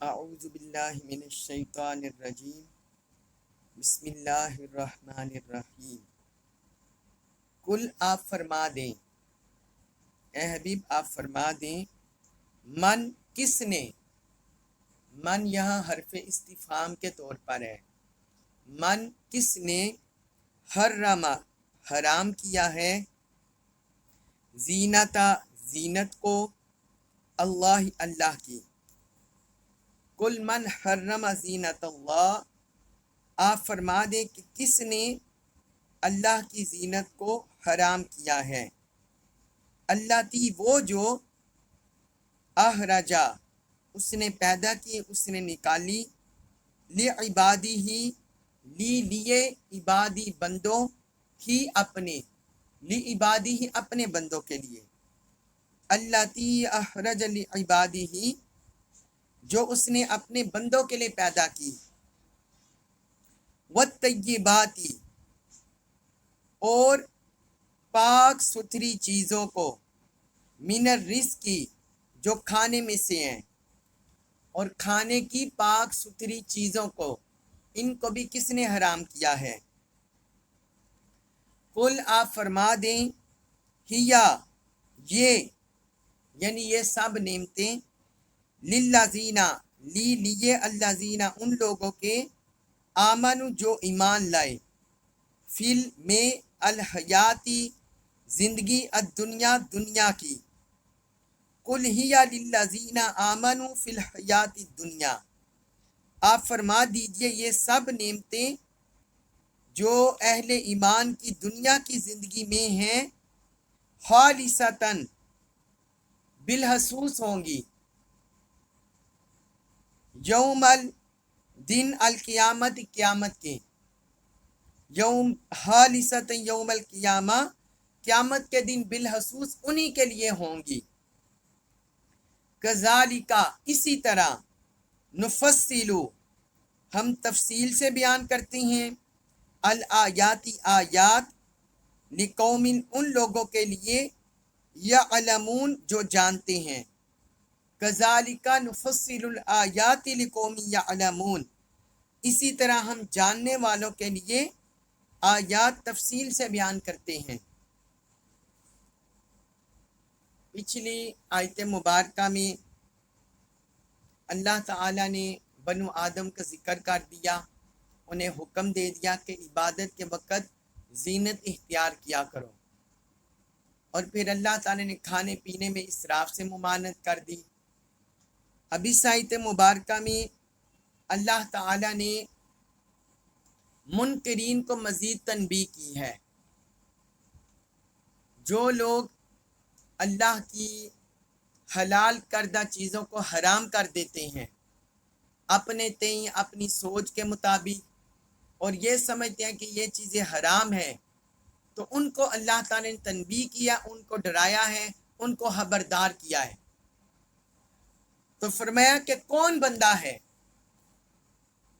اعوذ باللہ من الشیطان الرجیم بسم اللہ الرحمن الرحیم کل آپ فرما دیں، اے حبیب آپ فرما دیں، من کس نے، من یہاں حرف استفہام کے طور پر ہے، من کس نے حرم حرام کیا ہے، زینتا زینت کو، اللہ اللہ کی، کل من حرم زینت اللہ، آپ فرما دیں کہ کس نے اللہ کی زینت کو حرام کیا ہے، اللہ تی وہ جو احرجا اس نے پیدا کی، اس نے نکالی، لعبادی ہی لیے عبادی بندوں ہی اپنے، لعبادی ہی اپنے بندوں کے لیے، اللہ تی احرج لعبادی ہی جو اس نے اپنے بندوں کے لیے پیدا کی، والطیباتی اور پاک ستھری چیزوں کو، من الرزق جو کھانے میں سے ہیں، اور کھانے کی پاک ستھری چیزوں کو، ان کو بھی کس نے حرام کیا ہے، قل آپ فرما دیں، ہیا یہ یعنی یہ سب نعمتیں، للذینا لیے الذینا ان لوگوں کے، آمنو جو ایمان لائے، فل میں الحیاتی زندگی، الدنیا دنیا کی، قل ہیا للذین آمنوا فی الحیات الدنیا، آپ فرما دیجئے یہ سب نعمتیں جو اہل ایمان کی دنیا کی زندگی میں ہیں، خالصتاً بالخصوص ہوں گی، یوم الدن القیامت قیامت کے، یوم خالصتاً یوم القیامہ قیامت کے دن بالخصوص انہی کے لیے ہوں گی، کذالکا اسی طرح، نفصلو ہم تفصیل سے بیان کرتے ہیں، الآیاتی آیات، لقوم ان لوگوں کے لیے، یعلمون جو جانتے ہیں، کذالکا نفصل الآیات لقوم یعلمون اسی طرح ہم جاننے والوں کے لیے آیات تفصیل سے بیان کرتے ہیں۔ پچھلی آیت مبارکہ میں اللہ تعالیٰ نے بنو آدم کا ذکر کر دیا، انہیں حکم دے دیا کہ عبادت کے وقت زینت اختیار کیا کرو، اور پھر اللہ تعالیٰ نے کھانے پینے میں اسراف سے ممانعت کر دی۔ اب اس آیت مبارکہ میں اللہ تعالیٰ نے منکرین کو مزید تنبیہ کی ہے، جو لوگ اللہ کی حلال کردہ چیزوں کو حرام کر دیتے ہیں اپنے تئیں، اپنی سوچ کے مطابق، اور یہ سمجھتے ہیں کہ یہ چیزیں حرام ہیں، تو ان کو اللہ تعالیٰ نے تنبیہ کیا، ان کو ڈرایا ہے، ان کو خبردار کیا ہے۔ تو فرمایا کہ کون بندہ ہے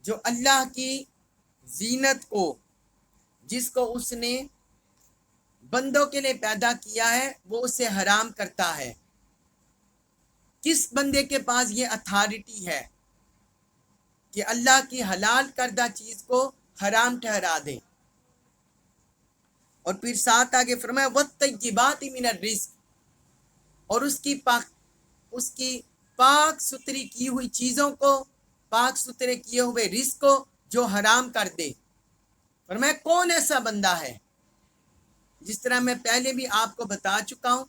جو اللہ کی زینت کو، جس کو اس نے بندوں کے لیے پیدا کیا ہے، وہ اسے حرام کرتا ہے، کس بندے کے پاس یہ اتھارٹی ہے کہ اللہ کی حلال کردہ چیز کو حرام ٹھہرا دے؟ اور پھر ساتھ آگے فرمایا وَالطَّيِّبَاتِ مِنَ الرِّزْقِ، اور اس کی پاک ستھری کی ہوئی چیزوں کو، پاک ستھرے کیے ہوئے رزق کو جو حرام کر دے۔ فرمایا کون ایسا بندہ ہے؟ جس طرح میں پہلے بھی آپ کو بتا چکا ہوں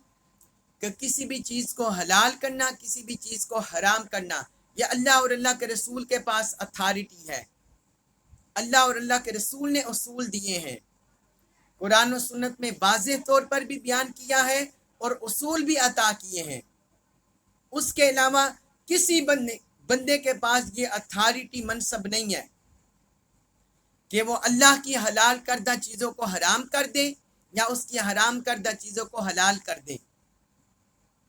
کہ کسی بھی چیز کو حلال کرنا، کسی بھی چیز کو حرام کرنا، یہ اللہ اور اللہ کے رسول کے پاس اتھارٹی ہے، اللہ اور اللہ کے رسول نے اصول دیے ہیں، قرآن و سنت میں واضح طور پر بھی بیان کیا ہے اور اصول بھی عطا کیے ہیں۔ اس کے علاوہ کسی بندے کے پاس یہ اتھارٹی منصب نہیں ہے کہ وہ اللہ کی حلال کردہ چیزوں کو حرام کر دے یا اس کی حرام کردہ چیزوں کو حلال کر دے۔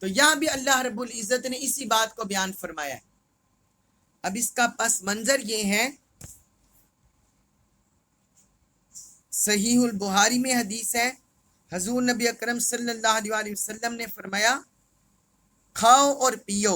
تو یہاں بھی اللہ رب العزت نے اسی بات کو بیان فرمایا ہے۔ اب اس کا پس منظر یہ ہے، صحیح البخاری میں حدیث ہے، حضور نبی اکرم صلی اللہ علیہ وسلم نے فرمایا، کھاؤ اور پیو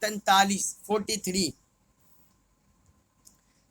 43।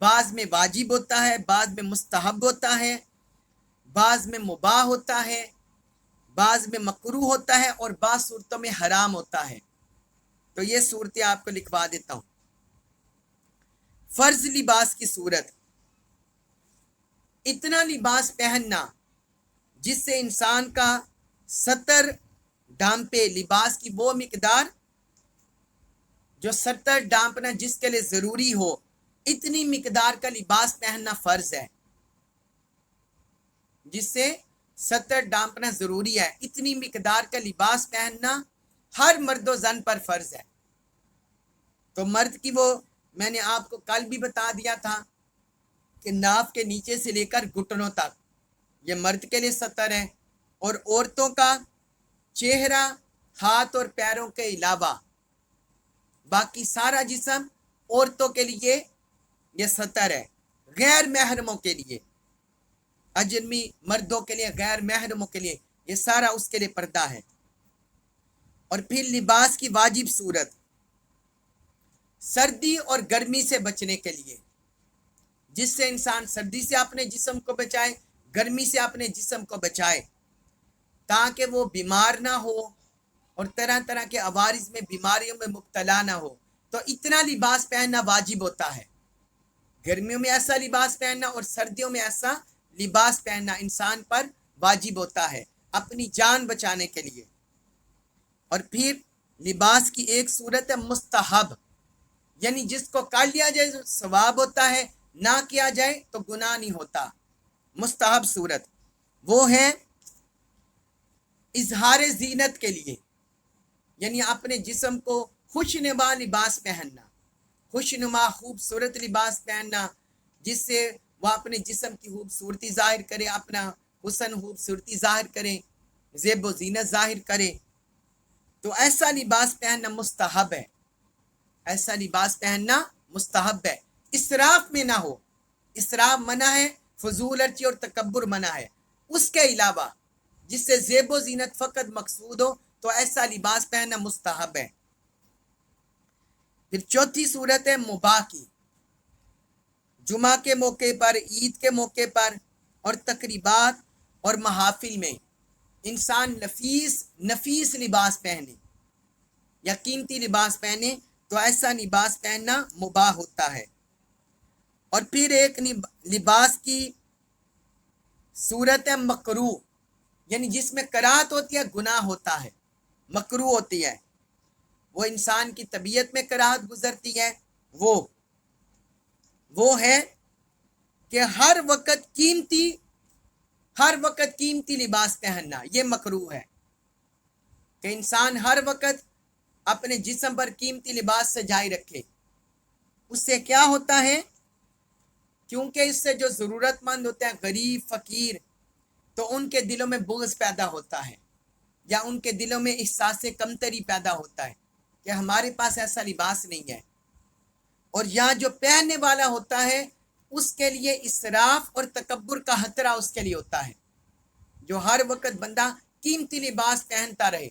بعض میں واجب ہوتا ہے، بعض میں مستحب ہوتا ہے، بعض میں مباح ہوتا ہے، بعض میں مکروہ ہوتا ہے، اور بعض صورتوں میں حرام ہوتا ہے۔ تو یہ صورتیں آپ کو لکھوا دیتا ہوں۔ فرض لباس کی صورت، اتنا لباس پہننا جس سے انسان کا ستر ڈھانپے، لباس کی وہ مقدار جو ستر ڈھانپنا جس کے لیے ضروری ہو، اتنی مقدار کا لباس پہننا فرض ہے۔ جس سے ستر ڈھانپنا ضروری ہے، اتنی مقدار کا لباس پہننا ہر مرد و زن پر فرض ہے۔ تو مرد کی وہ میں نے آپ کو کل بھی بتا دیا تھا کہ ناف کے نیچے سے لے کر گھٹنوں تک یہ مرد کے لیے ستر ہے، اور عورتوں کا چہرہ، ہاتھ اور پیروں کے علاوہ باقی سارا جسم عورتوں کے لیے یہ ستر ہے۔ غیر محرموں کے لیے، اجنبی مردوں کے لیے، غیر محرموں کے لیے یہ سارا اس کے لیے پردہ ہے۔ اور پھر لباس کی واجب صورت، سردی اور گرمی سے بچنے کے لیے، جس سے انسان سردی سے اپنے جسم کو بچائے، گرمی سے اپنے جسم کو بچائے، تاکہ وہ بیمار نہ ہو اور طرح طرح کے عوارض میں، بیماریوں میں مبتلا نہ ہو۔ تو اتنا لباس پہننا واجب ہوتا ہے۔ گرمیوں میں ایسا لباس پہننا اور سردیوں میں ایسا لباس پہننا انسان پر واجب ہوتا ہے اپنی جان بچانے کے لیے۔ اور پھر لباس کی ایک صورت ہے مستحب، یعنی جس کو کر لیا جائے تو ثواب ہوتا ہے، نہ کیا جائے تو گناہ نہیں ہوتا۔ مستحب صورت وہ ہے اظہار زینت کے لیے، یعنی اپنے جسم کو خوشنما لباس پہننا، خوشنما خوبصورت لباس پہننا، جس سے وہ اپنے جسم کی خوبصورتی ظاہر کرے، اپنا حسن خوبصورتی ظاہر کرے، زیب و زینت ظاہر کرے۔ تو ایسا لباس پہننا مستحب ہے، ایسا لباس پہننا مستحب ہے۔ اسراف میں نہ ہو، اسراف منع ہے، فضول خرچی اور تکبر منع ہے۔ اس کے علاوہ جس سے زیب و زینت فقط مقصود ہو تو ایسا لباس پہننا مستحب ہے۔ پھر چوتھی صورت ہے مباح کی، جمعہ کے موقع پر، عید کے موقع پر اور تقریبات اور محافل میں انسان نفیس لباس پہنے یا قیمتی لباس پہنے تو ایسا لباس پہننا مباح ہوتا ہے۔ اور پھر ایک لباس کی صورت ہے مکروہ، یعنی جس میں کراہت ہوتی ہے، گناہ ہوتا ہے، مکروہ ہوتی ہے، وہ انسان کی طبیعت میں کراہت گزرتی ہے، وہ ہے کہ ہر وقت قیمتی لباس پہننا، یہ مکروہ ہے کہ انسان ہر وقت اپنے جسم پر قیمتی لباس سجائے رکھے۔ اس سے کیا ہوتا ہے؟ کیونکہ اس سے جو ضرورت مند ہوتے ہیں، غریب، فقیر، تو ان کے دلوں میں بغض پیدا ہوتا ہے، یا ان کے دلوں میں احساس کمتری پیدا ہوتا ہے کہ ہمارے پاس ایسا لباس نہیں ہے۔ اور یہاں جو پہننے والا ہوتا ہے اس کے لیے اسراف اور تکبر کا خطرہ اس کے لیے ہوتا ہے۔ جو ہر وقت بندہ قیمتی لباس پہنتا رہے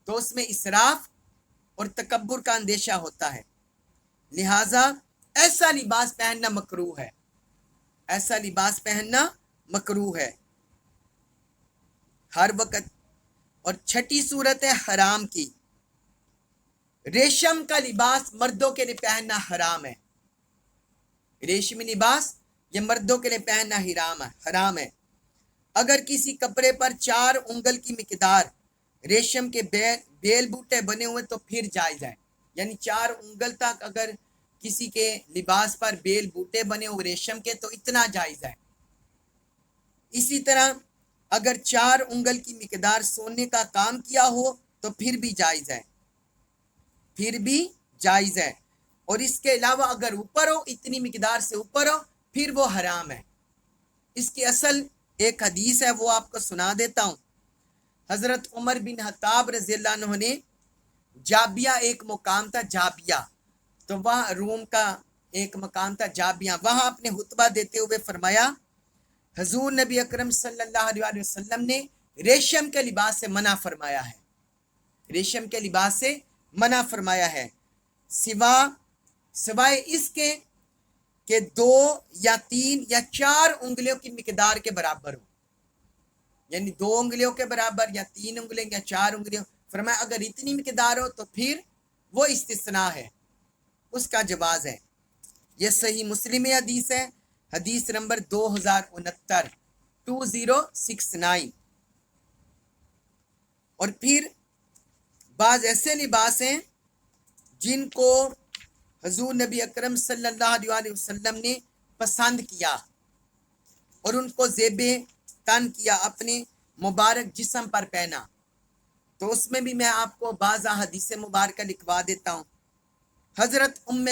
تو اس میں اسراف اور تکبر کا اندیشہ ہوتا ہے، لہٰذا ایسا لباس پہننا مکروہ ہے، ایسا لباس پہننا مکروہ ہے ہر وقت۔ اور چھٹی صورت ہے حرام کی، ریشم کا لباس مردوں کے لیے پہننا حرام ہے۔ ریشمی لباس یہ مردوں کے لیے پہننا حرام ہے۔ اگر کسی کپڑے پر 4 انگل کی مقدار ریشم کے بیل بوٹے بنے ہوئے تو پھر جائز ہے، یعنی 4 انگل تک اگر کسی کے لباس پر بیل بوٹے بنے ہوئے ریشم کے تو اتنا جائز ہے۔ اسی طرح اگر 4 انگل کی مقدار سونے کا کام کیا ہو تو پھر بھی جائز ہے، اور اس کے علاوہ اگر اوپر ہو، اتنی مقدار سے اوپر ہو، پھر وہ حرام ہے۔ اس کی اصل ایک حدیث ہے، وہ آپ کو سنا دیتا ہوں۔ حضرت عمر بن خطاب رضی اللہ عنہ نے جابیہ ایک مقام تھا، جابیہ، تو وہاں روم کا ایک مقام تھا جابیہ، وہاں اپنے خطبہ دیتے ہوئے فرمایا حضور نبی اکرم صلی اللہ علیہ وسلم نے ریشم کے لباس سے منع فرمایا ہے، ریشم کے لباس سے منع فرمایا ہے، سوائے اس کے کہ 2 یا 3 یا 4 انگلیوں کی مقدار کے برابر ہو، یعنی 2 انگلیوں کے برابر یا 3 انگلیاں یا 4 انگلیوں. فرمایا اگر اتنی مقدار ہو تو پھر وہ استثناء ہے، اس کا جواز ہے. یہ صحیح مسلم حدیث ہے، حدیث نمبر 2069. اور پھر بعض ایسے لباس ہیں جن کو حضور نبی اکرم صلی اللہ علیہ وسلم نے پسند کیا اور ان کو زیب تن کیا، اپنے مبارک جسم پر پہنا. تو اس میں بھی میں آپ کو بعض حدیث مبارکہ لکھوا دیتا ہوں. حضرت ام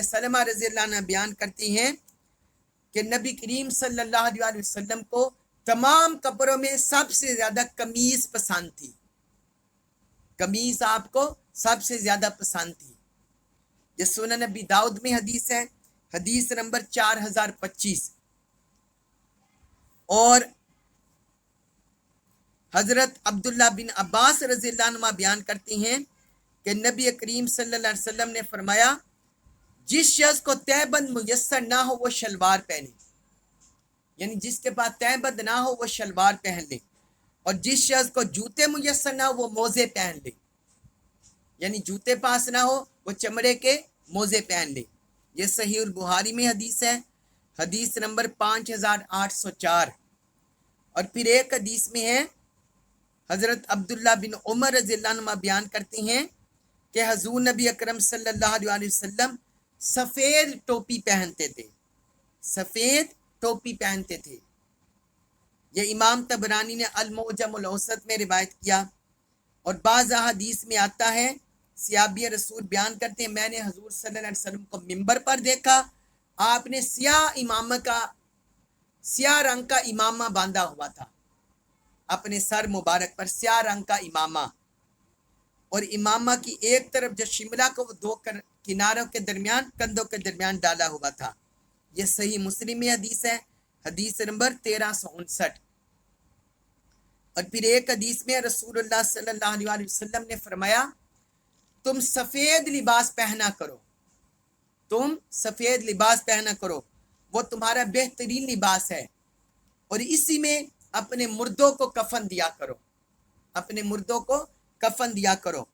سلمہ رضی اللہ عنہ بیان کرتی ہیں کہ نبی کریم صلی اللہ علیہ وسلم کو تمام کپڑوں میں سب سے زیادہ قمیض پسند تھی. قمیض آپ کو سب سے زیادہ پسند تھی. یہ سنن نبی داؤد میں حدیث ہے، حدیث نمبر 4025. اور حضرت عبداللہ بن عباس رضی اللہ عنہ بیان کرتے ہیں کہ نبی کریم صلی اللہ علیہ وسلم نے فرمایا جس شخص کو تہبند میسر نہ ہو وہ شلوار پہنے، یعنی جس کے پاس تہبند نہ ہو وہ شلوار پہن لے، اور جس شخص کو جوتے میسر نہ ہو وہ موزے پہن لے، یعنی جوتے پاس نہ ہو وہ چمڑے کے موزے پہن لے. یہ صحیح البخاری میں حدیث ہے، حدیث نمبر 5804. اور پھر ایک حدیث میں ہے، حضرت عبداللہ بن عمر رضی اللہ عنہ بیان کرتے ہیں کہ حضور نبی اکرم صلی اللہ علیہ وسلم سفید ٹوپی پہنتے تھے، سفید ٹوپی پہنتے تھے. یہ امام طبرانی نے المعجم الاوسط میں روایت کیا. اور بعض حدیث میں آتا ہے، صحابی رسول بیان کرتے ہیں میں نے حضور صلی اللہ علیہ وسلم کو منبر پر دیکھا، آپ نے سیاہ رنگ کا امامہ باندھا ہوا تھا، اپنے سر مبارک پر سیاہ رنگ کا امامہ، اور امامہ کی ایک طرف جو شملہ کو وہ 2 کناروں کے درمیان، کندھوں کے درمیان ڈالا ہوا تھا. یہ صحیح مسلم حدیث ہے، حدیث نمبر 1359. اور پھر ایک حدیث میں رسول اللہ صلی اللہ علیہ وسلم نے فرمایا تم سفید لباس پہنا کرو، تم سفید لباس پہنا کرو، وہ تمہارا بہترین لباس ہے، اور اسی میں اپنے مردوں کو کفن دیا کرو، اپنے مردوں کو کفن دیا کرو.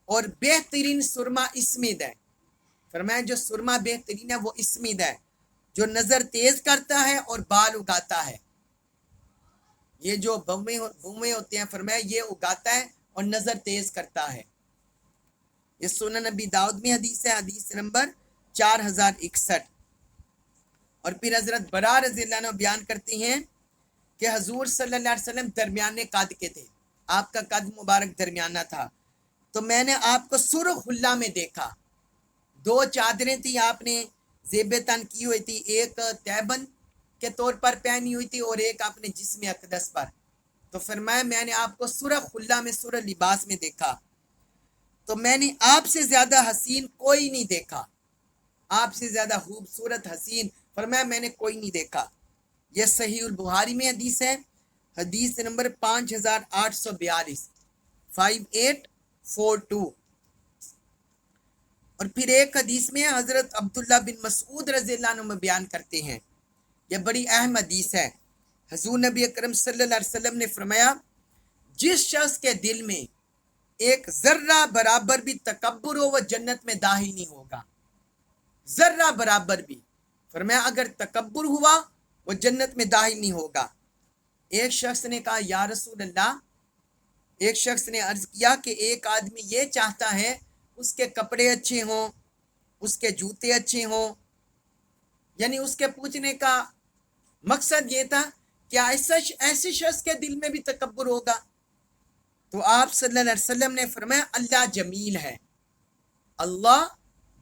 اور بہترین سرما اسمید ہے، فرمایا جو سرما بہترین ہے وہ اسمید ہے، جو نظر تیز کرتا ہے اور بال اگاتا ہے. یہ جو بومے ہوتے ہیں فرمایا یہ اگاتا ہے اور نظر تیز کرتا ہے. یہ سنن نبی داؤد میں حدیث ہے، حدیث نمبر 4061. اور پھر حضرت برا رضی اللہ عنہ بیان کرتے ہیں کہ حضور صلی اللہ علیہ وسلم درمیانے قد کے تھے، آپ کا قد مبارک درمیانہ تھا. تو میں نے آپ کو سرخ حلہ میں دیکھا، 2 چادریں تھی آپ نے زیب تن کی ہوئی تھی، ایک تہبند کے طور پر پہنی ہوئی تھی اور ایک اپنے جسم اقدس پر. تو فرمایا میں نے آپ کو سرخ حلہ میں، سرخ لباس میں دیکھا، تو میں نے آپ سے زیادہ حسین کوئی نہیں دیکھا، آپ سے زیادہ خوبصورت حسین فرمایا میں نے کوئی نہیں دیکھا. یہ صحیح البخاری میں حدیث ہے، حدیث نمبر 5842، 5842. اور پھر ایک حدیث میں حضرت عبداللہ بن مسعود رضی اللہ عنہ بیان کرتے ہیں، یہ بڑی اہم حدیث ہے. حضور نبی اکرم صلی اللہ علیہ وسلم نے فرمایا جس شخص کے دل میں ایک ذرہ برابر بھی تکبر ہو وہ جنت میں داخل نہیں ہوگا، ذرہ برابر بھی. فرمایا اگر تکبر ہوا وہ جنت میں داخل نہیں ہوگا. ایک شخص نے کہا یا رسول اللہ، ایک شخص نے عرض کیا کہ ایک آدمی یہ چاہتا ہے اس کے کپڑے اچھے ہوں، اس کے جوتے اچھے ہوں، یعنی اس کے پوچھنے کا مقصد یہ تھا کہ ایسے شخص کے دل میں بھی تکبر ہوگا؟ تو آپ صلی اللہ علیہ وسلم نے فرمایا اللہ جمیل ہے، اللہ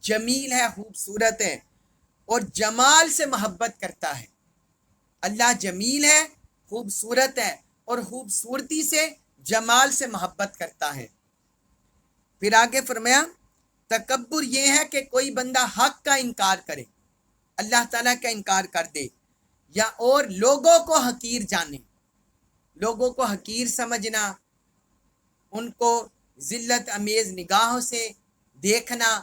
جمیل ہے، خوبصورت ہے اور جمال سے محبت کرتا ہے. اللہ جمیل ہے، خوبصورت ہے اور خوبصورتی سے، جمال سے محبت کرتا ہے. پھر آگے فرمایا تکبر یہ ہے کہ کوئی بندہ حق کا انکار کرے، اللہ تعالیٰ کا انکار کر دے، یا اور لوگوں کو حقیر جانے، لوگوں کو حقیر سمجھنا، ان کو ذلت امیز نگاہوں سے دیکھنا،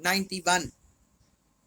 91।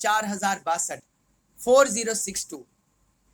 4062।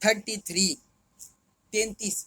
33।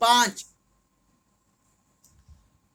5।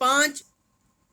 5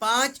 5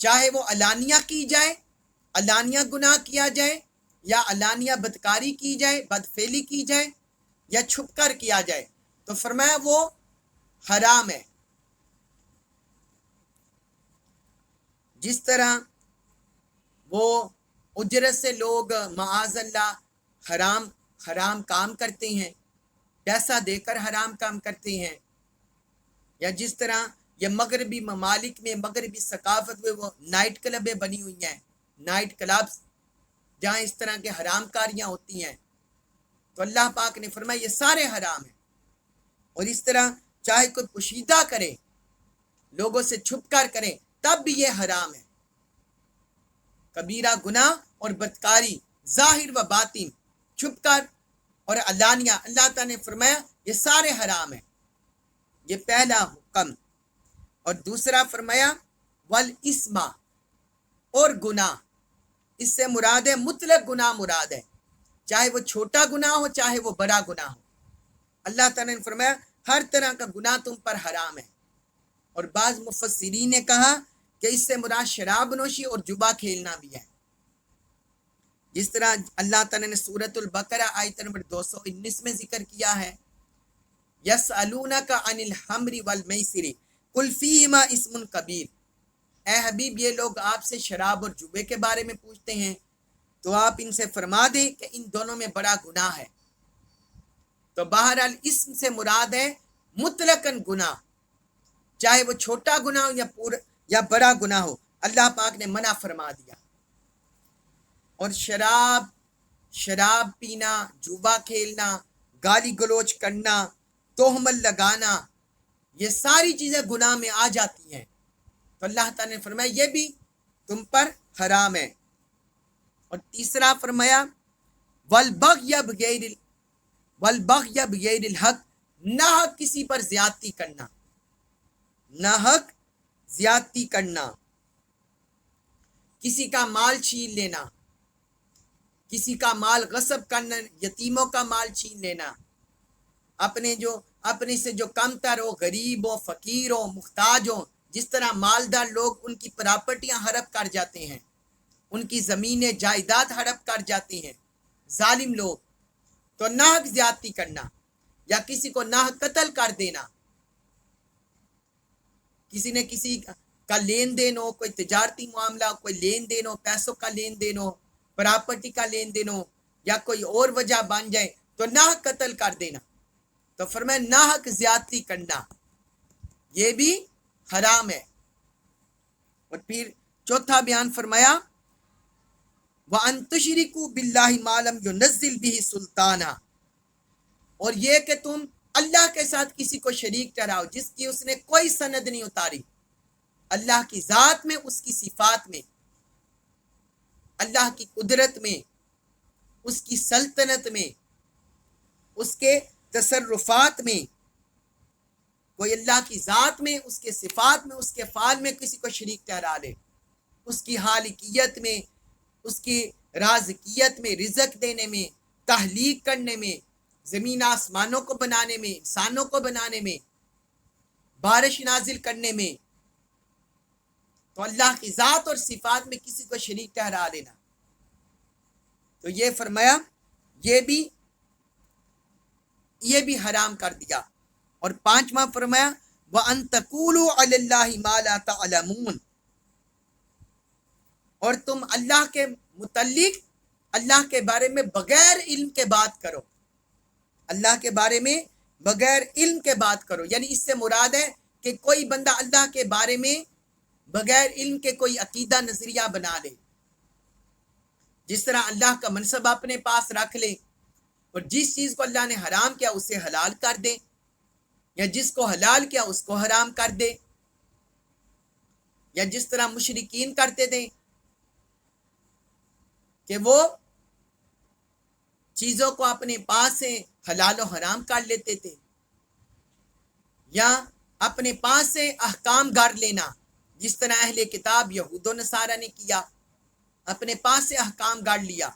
چاہے وہ علانیہ کی جائے، علانیہ گناہ کیا جائے، یا علانیہ بدکاری کی جائے، بدفعلی کی جائے، یا چھپ کر کیا جائے، تو فرمایا وہ حرام ہے۔ جس طرح وہ اجرت سے لوگ معاذ اللہ حرام کام کرتے ہیں، پیسہ دے کر حرام کام کرتے ہیں، یا جس طرح یہ مغربی ممالک میں، مغربی ثقافت میں وہ نائٹ کلبیں بنی ہوئی ہیں، نائٹ کلبز جہاں اس طرح کے حرام کاریاں ہوتی ہیں، تو اللہ پاک نے فرمایا یہ سارے حرام ہیں۔ اور اس طرح چاہے کوئی پوشیدہ کرے، لوگوں سے چھپ کر کرے، تب بھی یہ حرام ہے۔ کبیرہ گناہ اور بدکاری ظاہر و باطن، چھپ کر اور علانیہ، اللہ تعالیٰ نے فرمایا یہ سارے حرام ہیں۔ یہ پہلا حکم۔ اور دوسرا فرمایا والاسم، اور گناہ، اس سے مراد ہے مطلق گناہ مراد ہے، چاہے وہ چھوٹا گناہ ہو چاہے وہ بڑا گناہ ہو۔ اللہ تعالیٰ نے فرمایا ہر طرح کا گناہ تم پر حرام ہے۔ اور بعض مفسرین نے کہا کہ اس سے مراد شراب نوشی اور جوا کھیلنا بھی ہے، جس طرح اللہ تعالیٰ نے سورۃ البقرہ آیت نمبر 219 میں ذکر کیا ہے، یسألونک عن الخمر والمیسر قل فیہما اسم کبیر۔ اے حبیب، یہ لوگ آپ سے شراب اور جوے کے بارے میں پوچھتے ہیں، تو آپ ان سے فرما دیں کہ ان دونوں میں بڑا گناہ ہے۔ تو بہرحال اسم سے مراد ہے مطلقاً گناہ، چاہے وہ چھوٹا گناہ ہو یا بڑا گناہ ہو، اللہ پاک نے منع فرما دیا۔ اور شراب پینا، جوا کھیلنا، گالی گلوچ کرنا، تہمت لگانا، یہ ساری چیزیں گناہ میں آ جاتی ہیں، تو اللہ تعالیٰ نے فرمایا یہ بھی تم پر حرام ہے۔ اور تیسرا فرمایا والبغی بغیر الحق، نہ حق کسی پر زیادتی کرنا، نہ حق زیادتی کرنا، کسی کا مال چھین لینا، کسی کا مال غصب کرنا، یتیموں کا مال چھین لینا، اپنے سے جو کم تر ہو، غریب ہو، فقیر ہو، محتاج ہو، جس طرح مالدار لوگ ان کی پراپرٹیاں ہڑپ کر جاتے ہیں، ان کی زمینیں جائیداد ہڑپ کر جاتے ہیں ظالم لوگ، تو ناحق زیادتی کرنا، یا کسی کو ناحق قتل کر دینا، کسی نے کسی کا لین دین ہو، کوئی تجارتی معاملہ، کوئی لین دین ہو، پیسوں کا لین دین ہو، پراپرٹی کا لین دین ہو، یا کوئی اور وجہ بن جائے تو ناحق قتل کر دینا، تو فرمایا ناحق زیادتی کرنا یہ بھی حرام ہے۔ اور پھر چوتھا بیان فرمایا وَأَن تُشْرِكُوا بِاللَّهِ مَا لَمْ يُنَزِّلْ بِهِ سُلْطَانًا، اور یہ کہ تم اللہ کے ساتھ کسی کو شریک ٹھہراؤ جس کی اس نے کوئی سند نہیں اتاری، اللہ کی ذات میں، اس کی صفات میں، اللہ کی قدرت میں، اس کی سلطنت میں، اس کے تصرفات میں، کوئی اللہ کی ذات میں، اس کے صفات میں، اس کے فعال میں کسی کو شریک ٹھہرا لے، اس کی خالقیت میں، اس کی رازقیت میں، رزق دینے میں، تخلیق کرنے میں، زمین آسمانوں کو بنانے میں، انسانوں کو بنانے میں، بارش نازل کرنے میں، تو اللہ کی ذات اور صفات میں کسی کو شریک ٹھہرا لینا، تو یہ فرمایا یہ بھی حرام کر دیا۔ اور پانچواں فرمایا وَأَن تَقُولُوا عَلَى اللَّهِ مَا لَا تَعْلَمُونَ، اور تم اللہ کے متعلق، اللہ کے بارے میں بغیر علم کے بات کرو، اللہ کے بارے میں بغیر علم کے بات کرو، یعنی اس سے مراد ہے کہ کوئی بندہ اللہ کے بارے میں بغیر علم کے کوئی عقیدہ نظریہ بنا لے، جس طرح اللہ کا منصب اپنے پاس رکھ لے، اور جس چیز کو اللہ نے حرام کیا اسے حلال کر دے، یا جس کو حلال کیا اس کو حرام کر دے، یا جس طرح مشرکین کرتے تھے کہ وہ چیزوں کو اپنے پاس سے حلال و حرام کر لیتے تھے، یا اپنے پاس سے احکام گھڑ لینا، جس طرح اہل کتاب یہود و نصارہ نے کیا، اپنے پاس سے احکام گھڑ لیا،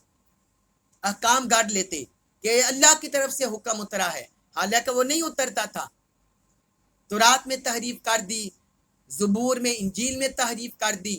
احکام گھڑ لیتے کہ اللہ کی طرف سے حکم اترا ہے، حالانکہ وہ نہیں اترتا تھا، تورات میں تحریف کر دی، زبور میں، انجیل میں تحریف کر دی،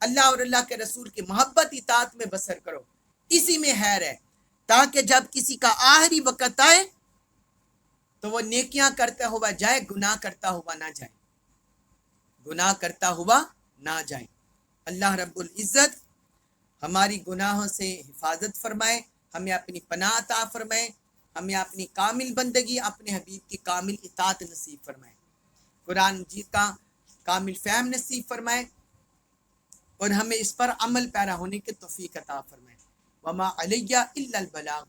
اللہ اور اللہ کے رسول کی محبت اطاعت میں بسر کرو، اسی میں خیر ہے، تاکہ جب کسی کا آخری وقت آئے تو وہ نیکیاں کرتا ہوا جائے، گناہ کرتا ہوا نہ جائے، گناہ کرتا ہوا نہ جائے۔ اللہ رب العزت ہماری گناہوں سے حفاظت فرمائے، ہمیں اپنی پناہ عطا فرمائے، ہمیں اپنی کامل بندگی، اپنے حبیب کی کامل اطاعت نصیب فرمائے، قرآن مجید کا کامل فہم نصیب فرمائے، اور ہمیں اس پر عمل پیرا ہونے کی توفیق عطا فرمائے۔ وما علیہ الا البلاغ